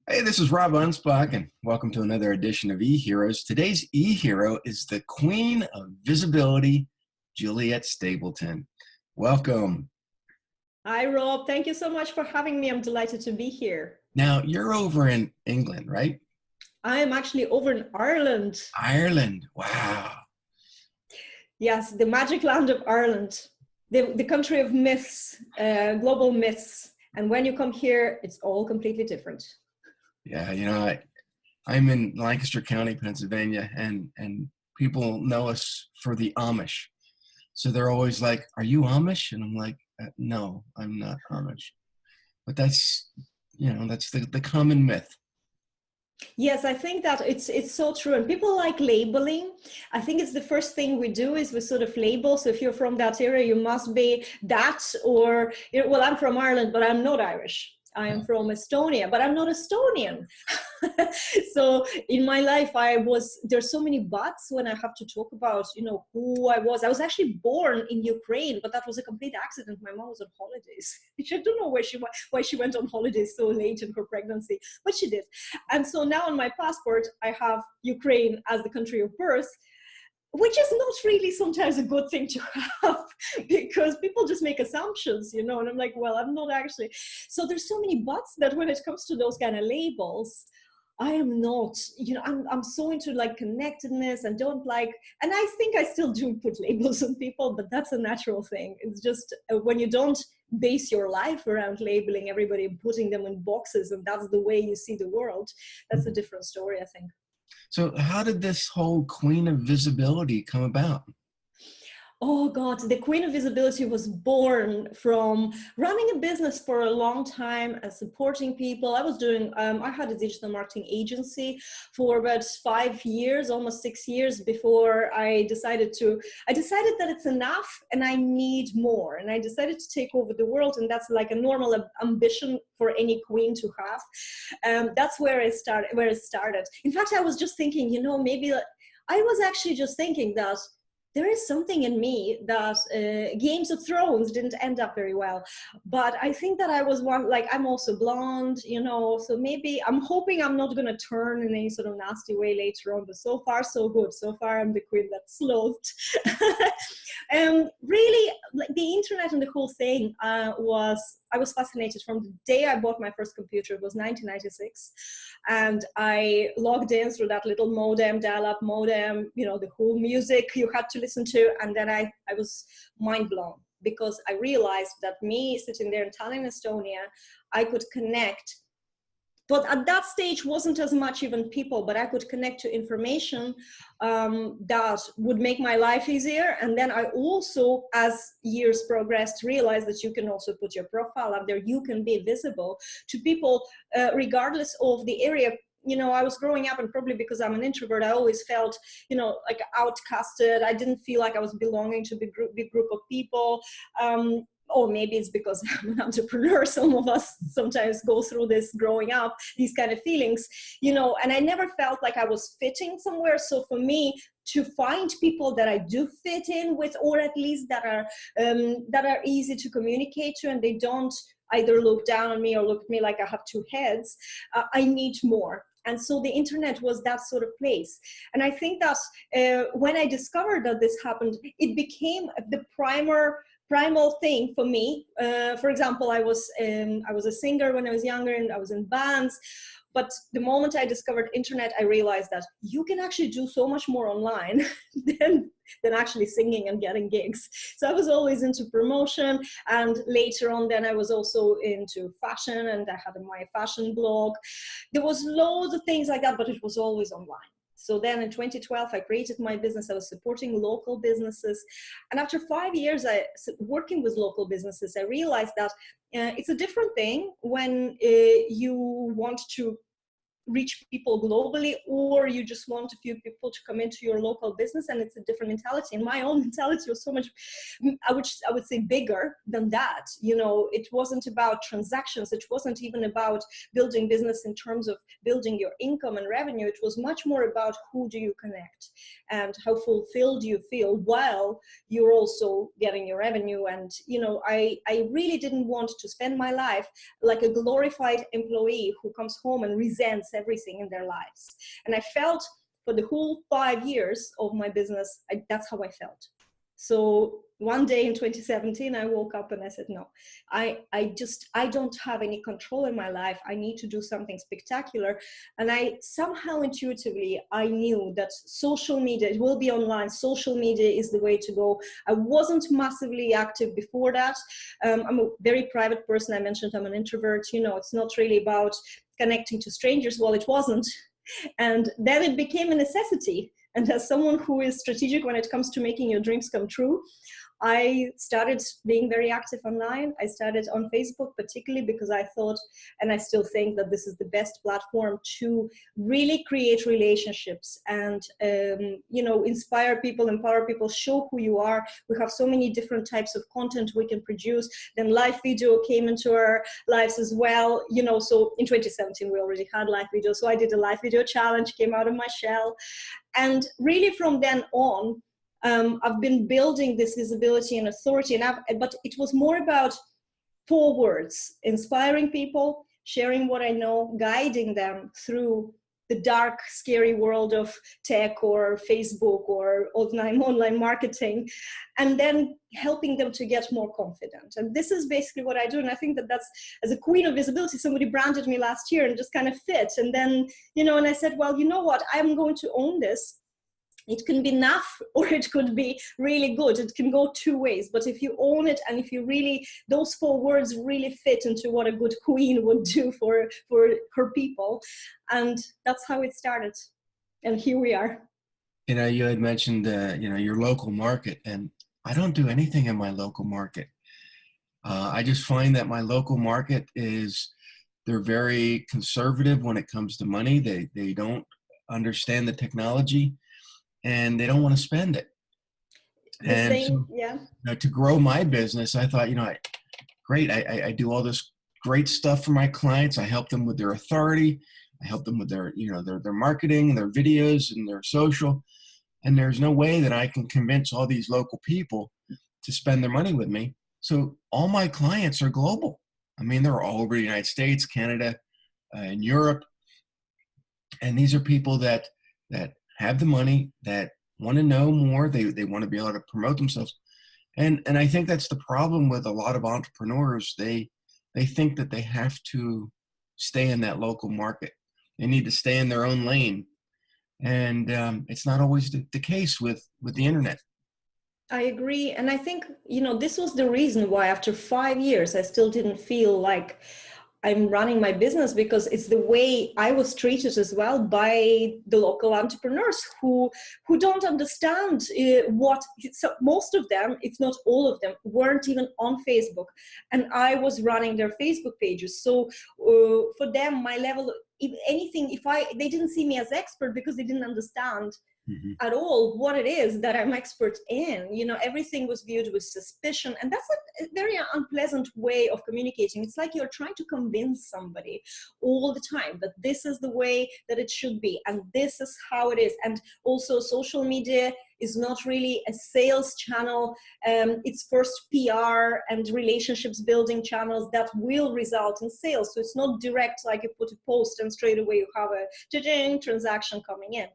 Hey, this is Rob Anspach, and welcome to another edition of E-Heroes. Today's E-Hero is the Queen of Visibility, Juliette Stapleton. Welcome. Hi, Rob. Thank you so much for having me. I'm delighted to be here. Now, you're over in England, right? I am actually over in Ireland. Ireland. Wow. Yes, the magic land of Ireland, the country of myths, global myths. And when you come here, it's all completely different. Yeah, I'm in Lancaster County, Pennsylvania, and people know us for the Amish. So they're always like, "Are you Amish?" And I'm like, "No, I'm not Amish." But that's the common myth. Yes, I think that it's so true. And people like labeling. I think it's the first thing we do is we sort of label. So if you're from that area, you must be that, or, well, I'm from Ireland, but I'm not Irish. I am from Estonia, but I'm not Estonian. So in my life, there's so many buts when I have to talk about, who I was. I was actually born in Ukraine, but that was a complete accident. My mom was on holidays. I don't know why she went on holidays so late in her pregnancy, but she did. And so now on my passport, I have Ukraine as the country of birth, which is not really sometimes a good thing to have because people just make assumptions, and I'm like, well, I'm not actually. So there's so many buts that when it comes to those kind of labels, I am not, I'm so into like connectedness and and I think I still do put labels on people, but that's a natural thing. It's just when you don't base your life around labeling everybody and putting them in boxes and that's the way you see the world, that's a different story, I think. So how did this whole Queen of Visibility come about? Oh God, the Queen of Visibility was born from running a business for a long time and supporting people. I had a digital marketing agency for about 5 years, almost 6 years before I decided that it's enough and I need more. And I decided to take over the world. And that's like a normal ambition for any queen to have. That's where it started. In fact, I was just thinking, maybe I was actually just thinking that there is something in me that Games of Thrones didn't end up very well. But I think that I was one, like, I'm also blonde, so maybe I'm hoping I'm not going to turn in any sort of nasty way later on. But so far, so good. So far, I'm the queen that slothed. Really, like the internet and the whole thing I was fascinated from the day I bought my first computer. It was 1996. And I logged in through that little modem, dial-up modem, the whole music you had to listen to. And then I was mind blown because I realized that me sitting there in Tallinn, Estonia, I could connect. But at that stage wasn't as much even people, but I could connect to information that would make my life easier. And then I also, as years progressed, realized that you can also put your profile up there. You can be visible to people regardless of the area. I was growing up, and probably because I'm an introvert, I always felt, like outcasted. I didn't feel like I was belonging to the big group of people. Or maybe it's because I'm an entrepreneur. Some of us sometimes go through this growing up, these kind of feelings, and I never felt like I was fitting somewhere. So for me to find people that I do fit in with, or at least that are easy to communicate to, and they don't either look down on me or look at me like I have two heads, I need more. And so the internet was that sort of place. And I think that when I discovered that this happened, it became the primal thing for me. For example, I was a singer when I was younger, and I was in bands. But the moment I discovered internet, I realized that you can actually do so much more online than actually singing and getting gigs. So I was always into promotion, and later on then I was also into fashion, and I had my fashion blog. There was loads of things like that, but it was always online. So then in 2012, I created my business. I was supporting local businesses. And after 5 years working with local businesses, I realized that it's a different thing when you want to reach people globally, or you just want a few people to come into your local business, and it's a different mentality. And my own mentality was so much, I would say, bigger than that. You know, it wasn't about transactions. It wasn't even about building business in terms of building your income and revenue. It was much more about who do you connect and how fulfilled you feel while you're also getting your revenue. And, you know, I really didn't want to spend my life like a glorified employee who comes home and resents everything in their lives. And I felt for the whole 5 years of my business, that's how I felt. So one day in 2017, I woke up and I said, no, I don't have any control in my life. I need to do something spectacular. And I somehow intuitively, I knew that social media, it will be online. Social media is the way to go. I wasn't massively active before that. I'm a very private person. I mentioned I'm an introvert. You know, it's not really about connecting to strangers. Well, it wasn't. And then it became a necessity. And as someone who is strategic when it comes to making your dreams come true, I started being very active online. I started on Facebook, particularly because I thought, and I still think, that this is the best platform to really create relationships and, you know, inspire people, empower people, show who you are. We have so many different types of content we can produce. Then live video came into our lives as well. You know, so in 2017, we already had live video. So I did a live video challenge, came out of my shell. And really from then on, I've been building this visibility and authority, but it was more about 4 words: inspiring people, sharing what I know, guiding them through the dark, scary world of tech or Facebook or online marketing, and then helping them to get more confident. And this is basically what I do. And I think that that's, as a queen of visibility, somebody branded me last year and just kind of fit. And then, you know, and I said, well, you know what, I'm going to own this. It can be naff or it could be really good. It can go 2 ways. But if you own it and if you really, those 4 words really fit into what a good queen would do for her people. And that's how it started. And here we are. You know, you had mentioned, you know, your local market, and I don't do anything in my local market. I just find that my local market they're very conservative when it comes to money. They don't understand the technology, and they don't want to spend it. And so, yeah. you know, to grow my business, I thought, you know, great. I do all this great stuff for my clients. I help them with their authority. I help them with their, you know, their marketing, their videos, and their social. And there's no way that I can convince all these local people to spend their money with me. So all my clients are global. I mean, they're all over the United States, Canada, and Europe. And these are people that have the money, that want to know more. They want to be able to promote themselves. And I think that's the problem with a lot of entrepreneurs. They think that they have to stay in that local market. They need to stay in their own lane. And it's not always the case with the internet. I agree. And I think, you know, this was the reason why after 5 years, I still didn't feel like I'm running my business, because it's the way I was treated as well by the local entrepreneurs who don't understand so most of them, if not all of them, weren't even on Facebook, and I was running their Facebook pages. So for them, my level, if anything, they didn't see me as expert because they didn't understand at all what it is that I'm expert in. You know, everything was viewed with suspicion, and that's a very unpleasant way of communicating. It's like you're trying to convince somebody all the time that this is the way that it should be, and this is how it is. And also, social media is not really a sales channel. It's first PR and relationships building channels that will result in sales. So it's not direct, like you put a post and straight away you have a transaction coming in.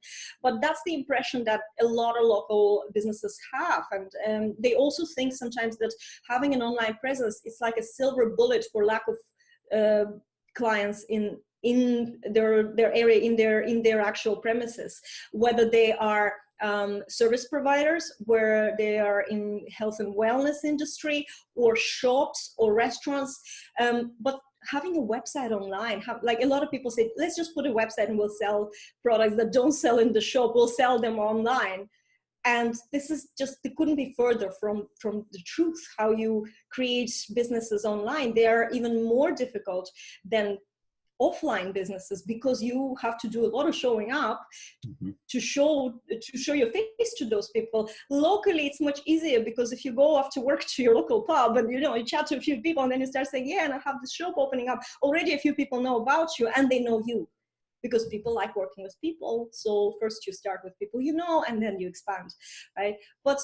But that's the impression that a lot of local businesses have. And they also think sometimes that having an online presence is like a silver bullet for lack of clients in their area, in their actual premises, whether they are service providers, where they are in health and wellness industry, or shops or restaurants. But having a website online, like a lot of people say, let's just put a website and we'll sell products that don't sell in the shop, we'll sell them online. And this is just, it couldn't be further from the truth. How you create businesses online, they are even more difficult than offline businesses, because you have to do a lot of showing up to show your face to those people. Locally, it's much easier, because if you go after work to your local pub and you chat to a few people, and then you start saying, yeah, and I have this shop opening up, already a few people know about you and they know you, because people like working with people. So first you start with people you know, and then you expand, right? But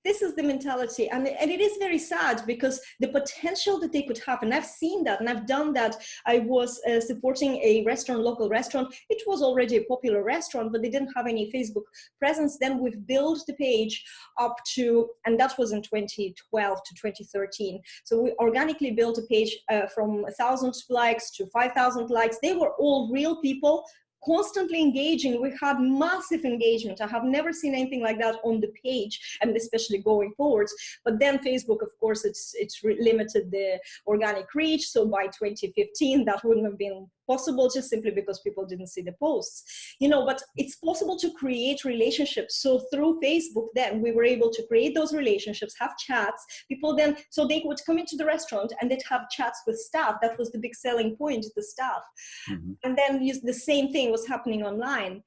this is the mentality, and it is very sad, because the potential that they could have, and I've seen that, and I've done that. I was supporting a local restaurant. It was already a popular restaurant, but they didn't have any Facebook presence. Then we've built the page up to, and that was in 2012 to 2013. So we organically built a page from 1,000 likes to 5,000 likes. They were all real people, constantly engaging. We had massive engagement. I have never seen anything like that on the page, and especially going forwards. But then Facebook, of course, it's limited the organic reach. So by 2015, that wouldn't have been possible, just simply because people didn't see the posts. But it's possible to create relationships. So through Facebook, then we were able to create those relationships, have chats. People then, so they would come into the restaurant and they'd have chats with staff. That was the big selling point, the staff. And then the same thing was happening online,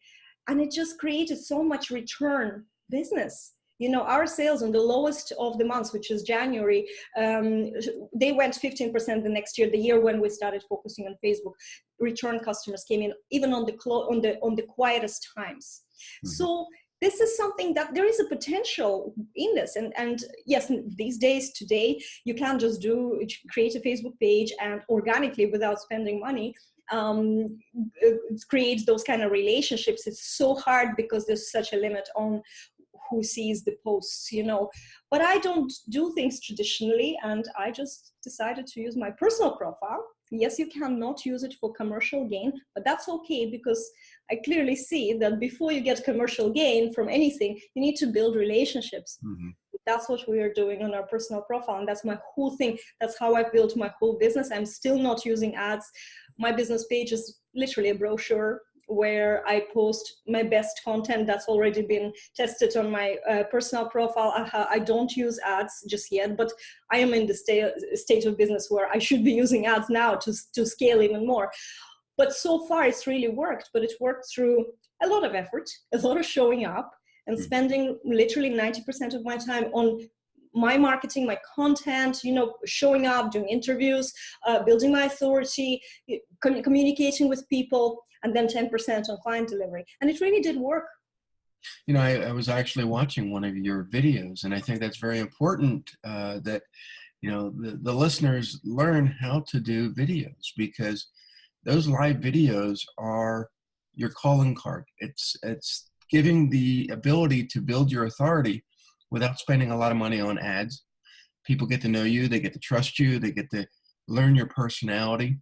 and it just created so much return business. Our sales on the lowest of the months, which is January, they went 15% the next year, the year when we started focusing on Facebook. Return customers came in even on the quietest times. So this is something that there is a potential in this. And yes, these days, today, you can't just create a Facebook page and organically, without spending money, create those kind of relationships. It's so hard, because there's such a limit on who sees the posts, But I don't do things traditionally, and I just decided to use my personal profile. Yes, you cannot use it for commercial gain, but that's okay, because I clearly see that before you get commercial gain from anything, you need to build relationships. That's what we are doing on our personal profile, and that's my whole thing. That's how I built my whole business. I'm still not using ads. My business page is literally a brochure where I post my best content that's already been tested on my personal profile. I don't use ads just yet, but I am in the state of business where I should be using ads now to scale even more. But so far it's really worked, but it worked through a lot of effort, a lot of showing up, and spending literally 90% of my time on my marketing, my content, showing up, doing interviews, building my authority, communicating with people, and then 10% on client delivery. And it really did work. I was actually watching one of your videos, and I think that's very important that, the listeners learn how to do videos, because those live videos are your calling card. It's giving the ability to build your authority without spending a lot of money on ads. People get to know you, they get to trust you, they get to learn your personality.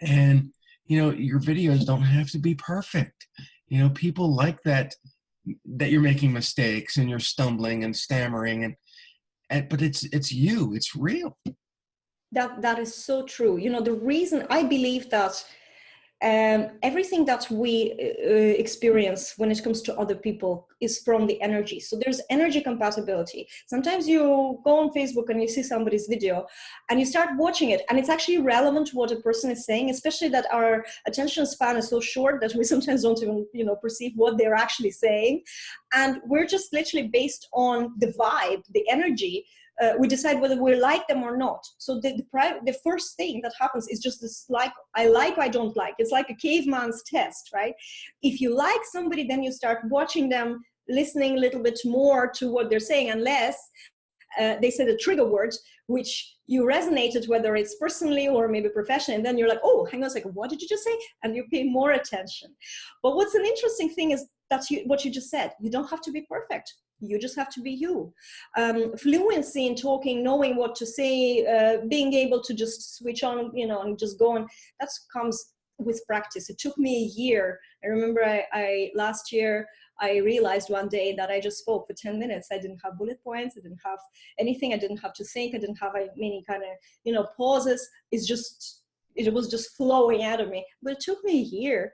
And, your videos don't have to be perfect. People like that you're making mistakes and you're stumbling and stammering, but it's you, it's real. That is so true. The reason I believe that everything that we experience when it comes to other people is from the energy. So there's energy compatibility. Sometimes you go on Facebook and you see somebody's video and you start watching it, and it's actually relevant to what a person is saying, especially that our attention span is so short that we sometimes don't even perceive what they're actually saying. And we're just literally based on the vibe, the energy. We decide whether we like them or not. So the first thing that happens is just this, I don't like. It's like a caveman's test, right? If you like somebody, then you start watching them, listening a little bit more to what they're saying, unless they said a trigger word, which you resonated, whether it's personally or maybe professionally, and then you're like, oh, hang on a second, what did you just say? And you pay more attention. But what's an interesting thing is that what you just said, you don't have to be perfect. You just have to be you. Fluency in talking, knowing what to say, being able to just switch on, and just go on, that comes with practice. It took me a year. I remember last year, I realized one day that I just spoke for 10 minutes. I didn't have bullet points. I didn't have anything. I didn't have to think. I didn't have many kind of, pauses. It was just flowing out of me. But it took me a year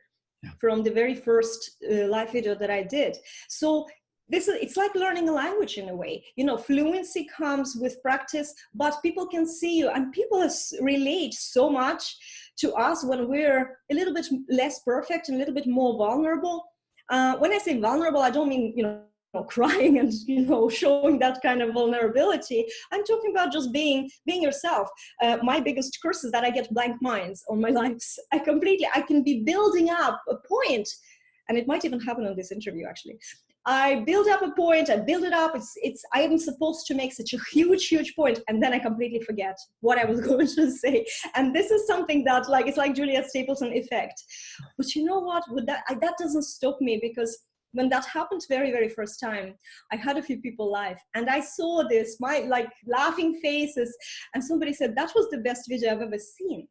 from the very first live video that I did. So it's like learning a language in a way. Fluency comes with practice, but people can see you, and people relate so much to us when we're a little bit less perfect and a little bit more vulnerable. When I say vulnerable, I don't mean, crying and, showing that kind of vulnerability. I'm talking about just being yourself. My biggest curse is that I get blank minds on my lives. I can be building up a point, and it might even happen on this interview, actually. I build up a point, I build it up. I am supposed to make such a huge point, and then I completely forget what I was going to say. And this is something that, it's like Juliette Stapleton effect. But you know what? That doesn't stop me, because when that happened very, very first time, I had a few people live, and I saw this, my laughing faces, and somebody said, that was the best video I've ever seen.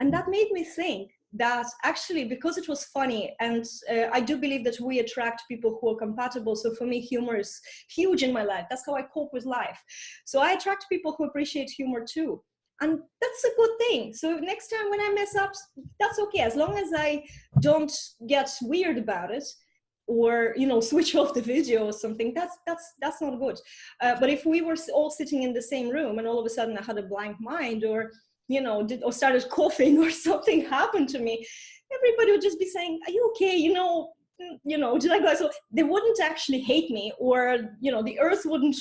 And that made me think that actually, because it was funny, and I do believe that we attract people who are compatible. So for me, humor is huge in my life. That's how I cope with life. So I attract people who appreciate humor too. And that's a good thing. So next time when I mess up, that's okay. As long as I don't get weird about it, or switch off the video or something, that's not good. But if we were all sitting in the same room and all of a sudden I had a blank mind, or or started coughing, or something happened to me, everybody would just be saying, are you okay? Did I go? So they wouldn't actually hate me, or the earth wouldn't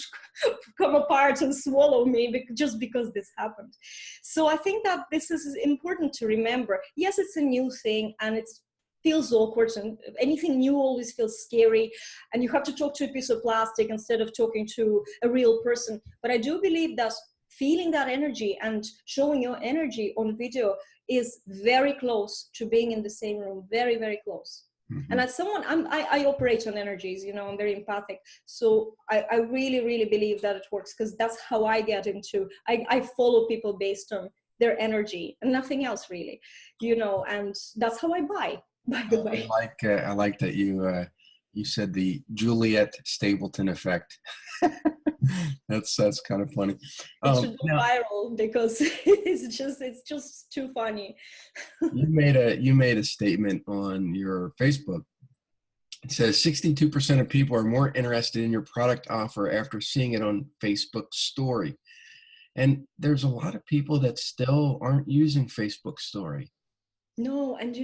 come apart and swallow me just because this happened. So I think that this is important to remember. Yes, it's a new thing, and it feels awkward, and anything new always feels scary, and you have to talk to a piece of plastic instead of talking to a real person. But I do believe that feeling that energy and showing your energy on video is very close to being in the same room, very, very close. Mm-hmm. And as someone, I operate on energies, I'm very empathic. So I really, really believe that it works, because that's how I get into, I follow people based on their energy and nothing else really, and that's how I buy, by the way. I like that you said the Juliette Stapleton effect. That's kind of funny. It should go viral, because it's just too funny. You made a statement on your Facebook. It says 62% of people are more interested in your product offer after seeing it on Facebook story. And there's a lot of people that still aren't using Facebook story. No, and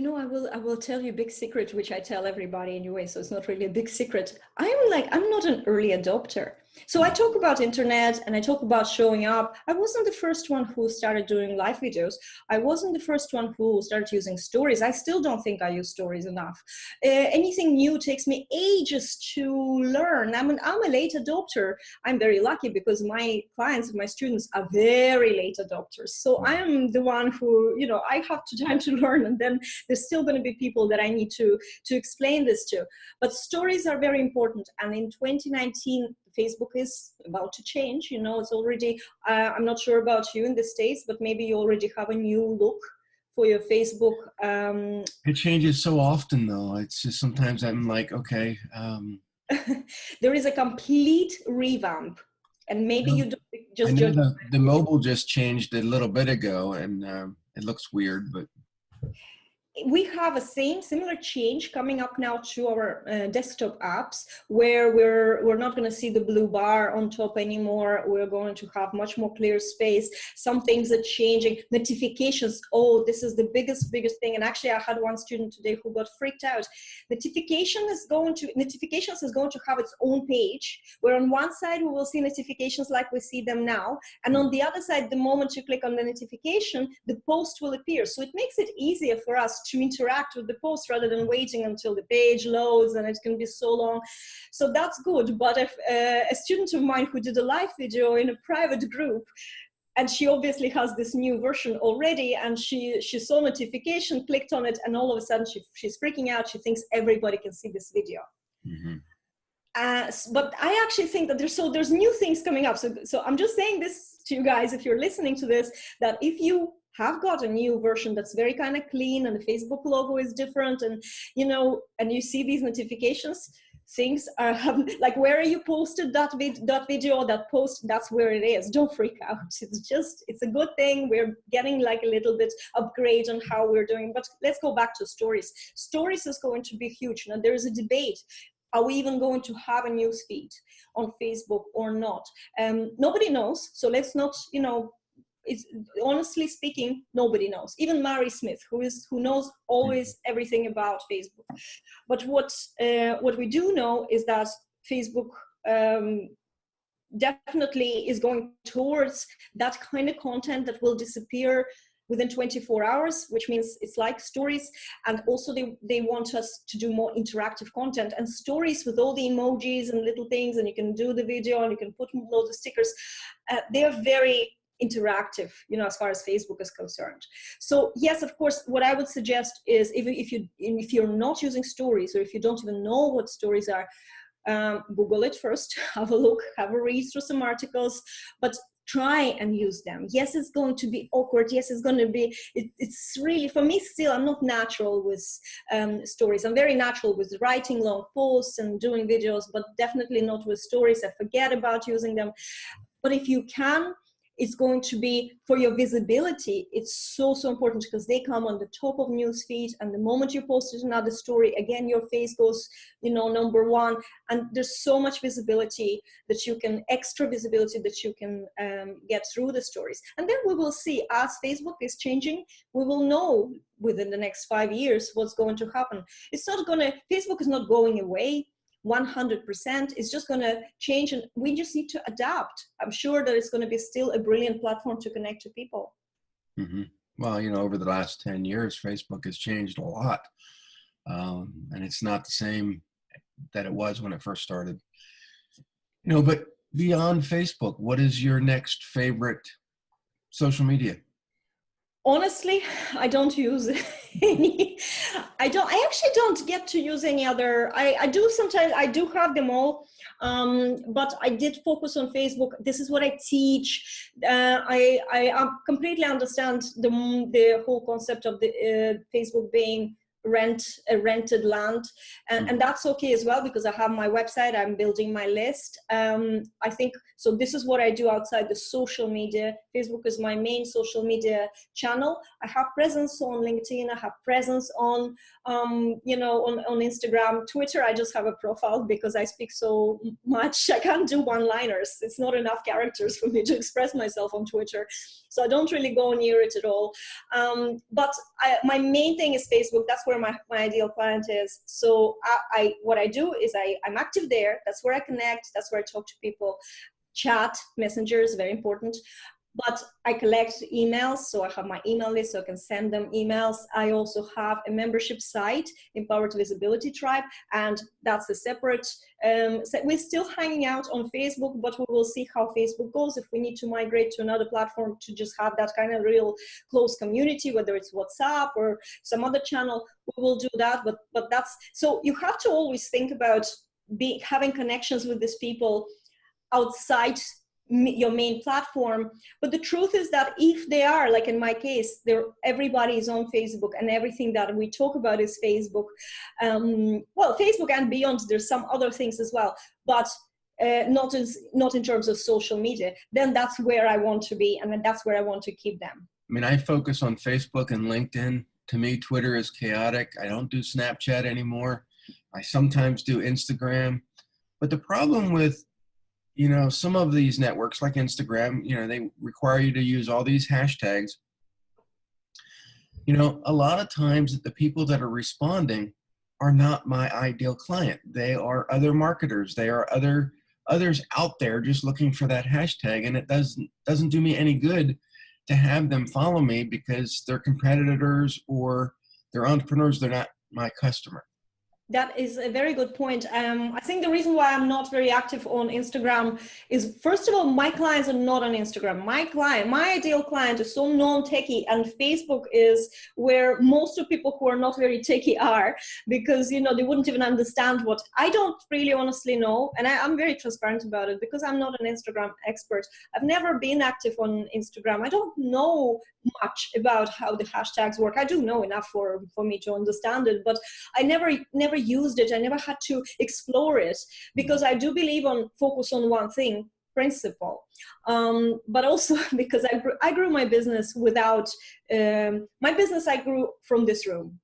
I will tell you a big secret, which I tell everybody anyway, so it's not really a big secret. I'm not an early adopter. So I talk about internet and I talk about showing up. I wasn't the first one who started doing live videos. I wasn't the first one who started using stories. I still don't think I use stories enough. Anything new takes me ages to learn. I'm a late adopter. I'm very lucky because my clients and my students are very late adopters. So I'm the one who, I have time to learn, and then there's still going to be people that I need to explain this to. But stories are very important. And in 2019, Facebook is about to change. It's already, I'm not sure about you in the States, but maybe you already have a new look for your Facebook. It changes so often, though. It's just sometimes I'm like, okay. There is a complete revamp. And maybe you don't just judge. The mobile just changed a little bit ago, and it looks weird, but we have a similar change coming up now to our desktop apps, where we're not going to see the blue bar on top anymore. We're going to have much more clear space. Some things are changing. Notifications. Oh, this is the biggest thing. And actually, I had one student today who got freaked out. Notifications is going to have its own page, where on one side we will see notifications like we see them now, and on the other side, the moment you click on the notification, the post will appear. So it makes it easier for us to interact with the post rather than waiting until the page loads, and it can be so long. So that's good. But if a student of mine who did a live video in a private group, and she obviously has this new version already, and she saw notification, clicked on it, and all of a sudden she's freaking out. She thinks everybody can see this video. Mm-hmm. But I actually think that there's new things coming up. So I'm just saying this to you guys, if you're listening to this, that if you have got a new version that's very kind of clean, and the Facebook logo is different, and and you see these notifications, things are like, where you posted that video or that post, that's where it is. Don't freak out. It's a good thing. We're getting like a little bit upgrade on how we're doing. But let's go back to stories. Stories is going to be huge. Now there is a debate. Are we even going to have a news feed on Facebook or not? Nobody knows. So let's not, it's, honestly speaking, nobody knows. Even Mary Smith, who knows always everything about Facebook. But what we do know is that Facebook definitely is going towards that kind of content that will disappear within 24 hours, which means it's like stories. And also they want us to do more interactive content, and stories with all the emojis and little things, and you can do the video and you can put loads of stickers. They're very interactive, as far as Facebook is concerned. So yes, of course, what I would suggest is if you're not using stories, or if you don't even know what stories are, Google it first, have a look, have a read through some articles, but try and use them. Yes, it's going to be awkward. Yes, it's going to be, it's really, for me still, I'm not natural with stories. I'm very natural with writing long posts and doing videos, but definitely not with stories. I forget about using them. But if you can, it's going to be for your visibility. It's so important, because they come on the top of newsfeed, and the moment you posted another story, again, your face goes, number one, and there's so much visibility that you can, extra visibility that you can get through the stories. And then we will see, as Facebook is changing, we will know within the next 5 years what's going to happen. It's not gonna, Facebook is not going away 100%. It's just going to change, and we just need to adapt. I'm sure that it's going to be still a brilliant platform to connect to people. Mm-hmm. Well, over the last 10 years, Facebook has changed a lot. And it's not the same that it was when it first started. But beyond Facebook, what is your next favorite social media? Honestly, I don't use any. I actually don't get to use any other. I do sometimes. I do have them all, but I did focus on Facebook. This is what I teach. I completely understand the whole concept of the Facebook being rented land, and that's okay as well, because I have my website, I'm building my list. I think so. This is what I do outside the social media. Facebook is my main social media channel. I have presence on LinkedIn, I have presence on on Instagram. Twitter, I just have a profile because I speak so much. I can't do one-liners. It's not enough characters for me to express myself on Twitter, so I don't really go near it at all. But my main thing is Facebook. That's where my ideal client is. So what I do is I'm active there. That's where I connect. That's where I talk to people. Chat, Messenger is very important. But I collect emails, so I have my email list, so I can send them emails. I also have a membership site, Empowered Visibility Tribe, and that's a separate, we're still hanging out on Facebook, but we will see how Facebook goes. If we need to migrate to another platform to just have that kind of real close community, whether it's WhatsApp or some other channel, we will do that. But that's, so you have to always think about having connections with these people outside your main platform. But the truth is that if they are, like in my case, everybody is on Facebook, and everything that we talk about is Facebook. Well, Facebook and beyond, there's some other things as well, but not in terms of social media. Then that's where I want to be, and that's where I want to keep them. I mean, I focus on Facebook and LinkedIn. To me, Twitter is chaotic. I don't do Snapchat anymore. I sometimes do Instagram. But the problem with some of these networks like Instagram, they require you to use all these hashtags. A lot of times the people that are responding are not my ideal client. They are other marketers. They are others out there just looking for that hashtag. And it doesn't do me any good to have them follow me because they're competitors or they're entrepreneurs. They're not my customer. That is a very good point. I think the reason why I'm not very active on Instagram is, first of all, my clients are not on Instagram. My ideal client is so non-techie, and Facebook is where most of people who are not very techie are, because, they wouldn't even understand what, I don't really honestly know. And I'm very transparent about it because I'm not an Instagram expert. I've never been active on Instagram. I don't know much about how the hashtags work. I do know enough for me to understand it, but I never used it. I never had to explore it, because I do believe on focus on one thing principle, but also because I grew my business without I grew from this room.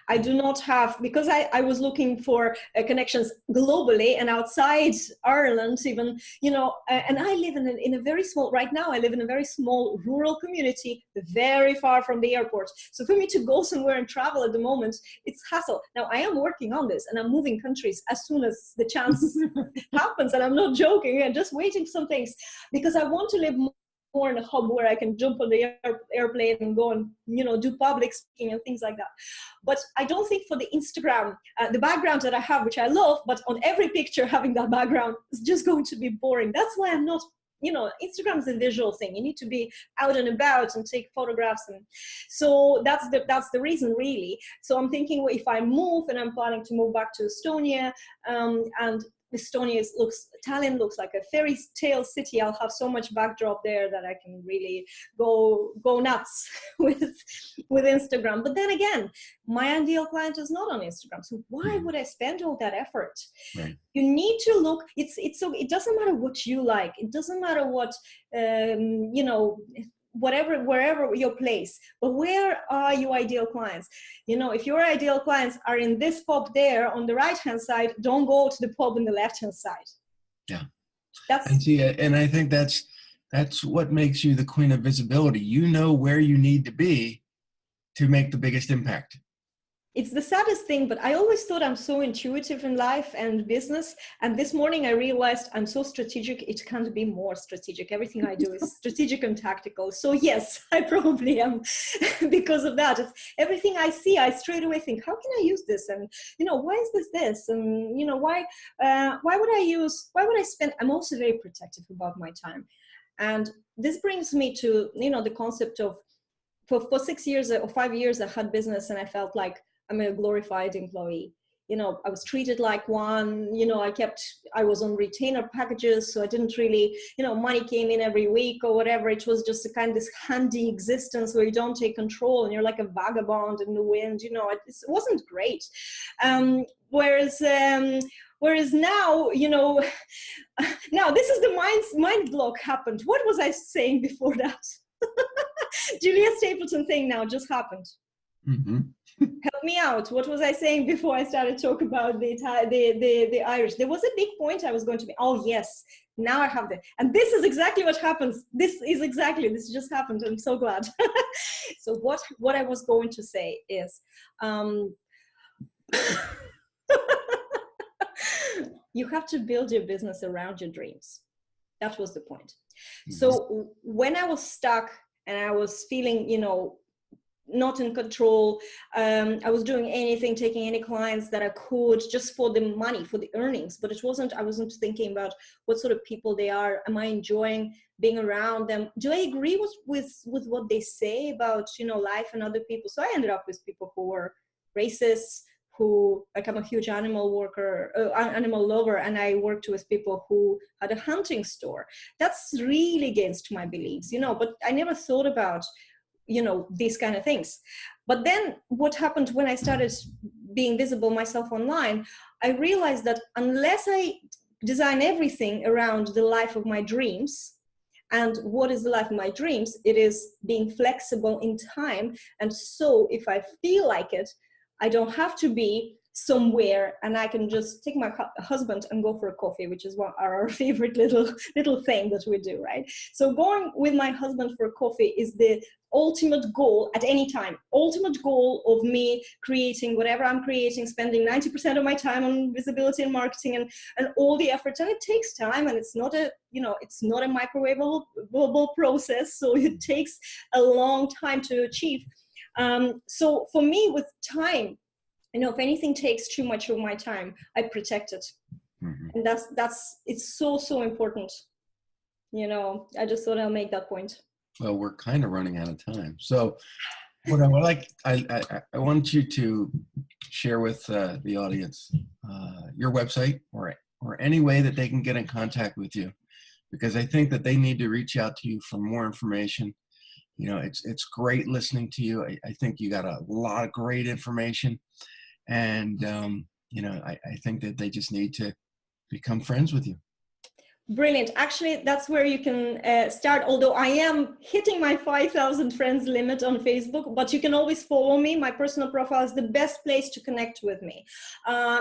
I do not have, because I was looking for connections globally and outside Ireland even, and I live in a very small, right now I live in a very small rural community, very far from the airport. So for me to go somewhere and travel at the moment, it's hassle. Now I am working on this and I'm moving countries as soon as the chance happens, and I'm not joking, and just waiting for some things, because I want to live more in a hub where I can jump on the airplane and go and do public speaking and things like that. But I don't think for the Instagram, the background that I have, which I love, but on every picture having that background is just going to be boring. That's why I'm not, Instagram is a visual thing. You need to be out and about and take photographs, and so that's the reason really. So I'm thinking, well, if I move, and I'm planning to move back to Estonia, and Tallinn looks like a fairy tale city. I'll have so much backdrop there that I can really go nuts with Instagram. But then again, my ideal client is not on Instagram, so why would I spend all that effort? Right. You need to look. It doesn't matter what you like. It doesn't matter what wherever your place, but where are your ideal clients? If your ideal clients are in this pub there on the right hand side, don't go to the pub on the left hand side. Yeah, and I think that's what makes you the queen of visibility. You know where you need to be to make the biggest impact. It's the saddest thing, but I always thought I'm so intuitive in life and business. And this morning I realized I'm so strategic. It can't be more strategic. Everything I do is strategic and tactical. So yes, I probably am because of that. It's everything I see, I straight away think, how can I use this? And, why is this? And, why would I spend? I'm also very protective about my time. And this brings me to, the concept of, for 6 years or 5 years, I had business and I felt like I'm a glorified employee. I was treated like one. I was on retainer packages, so I didn't really, money came in every week or whatever. It was just this handy existence where you don't take control and you're like a vagabond in the wind. It wasn't great. Whereas now, now this is the mind block happened. What was I saying before that? Juliette Stapleton thing now just happened. Mm-hmm. Help me out. What was I saying before I started talking about the Irish? There was a big point I was going to be. Oh yes, now I have and this is exactly what happens. This just happened. I'm so glad. So what I was going to say is, you have to build your business around your dreams. That was the point. Mm-hmm. So when I was stuck and I was feeling, not in control, I was doing anything, taking any clients that I could just for the money, for the earnings, but I wasn't thinking about what sort of people they are. Am I enjoying being around them? Do I agree with what they say about, life and other people? So I ended up with people who were racists, I'm a huge animal lover, and I worked with people who had a hunting store. That's really against my beliefs, but I never thought about, these kind of things. But then what happened when I started being visible myself online, I realized that unless I design everything around the life of my dreams, and what is the life of my dreams? It is being flexible in time. And so if I feel like it, I don't have to be somewhere, and I can just take my husband and go for a coffee, which is our favorite little thing that we do, right? So going with my husband for a coffee is the ultimate goal at any time, ultimate goal of me creating whatever I'm creating, spending 90% of my time on visibility and marketing and all the efforts. And it takes time, and it's not a microwavable process. So it takes a long time to achieve. So for me with time, if anything takes too much of my time, I protect it. Mm-hmm. And it's so important. I just thought I'll make that point. Well, we're kind of running out of time. So what I would like, I want you to share with the audience your website or any way that they can get in contact with you, because I think that they need to reach out to you for more information. It's great listening to you. I think you got a lot of great information. And, I think that they just need to become friends with you. Brilliant. Actually, that's where you can start, although I am hitting my 5,000 friends limit on Facebook, but you can always follow me. My personal profile is the best place to connect with me.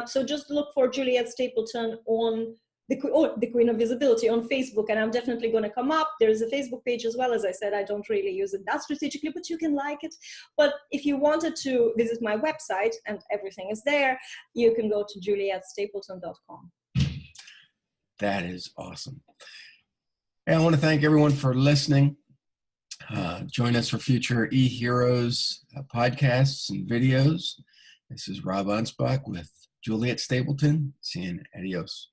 So just look for Juliette Stapleton on the Queen of Visibility on Facebook, and I'm definitely going to come up. There's a Facebook page as well. As I said, I don't really use it that strategically, but you can like it. But if you wanted to visit my website, and everything is there, you can go to juliettestapleton.com. That is awesome. And I want to thank everyone for listening. Join us for future eHeroes podcasts and videos. This is Rob Anspach with Juliette Stapleton, saying adios.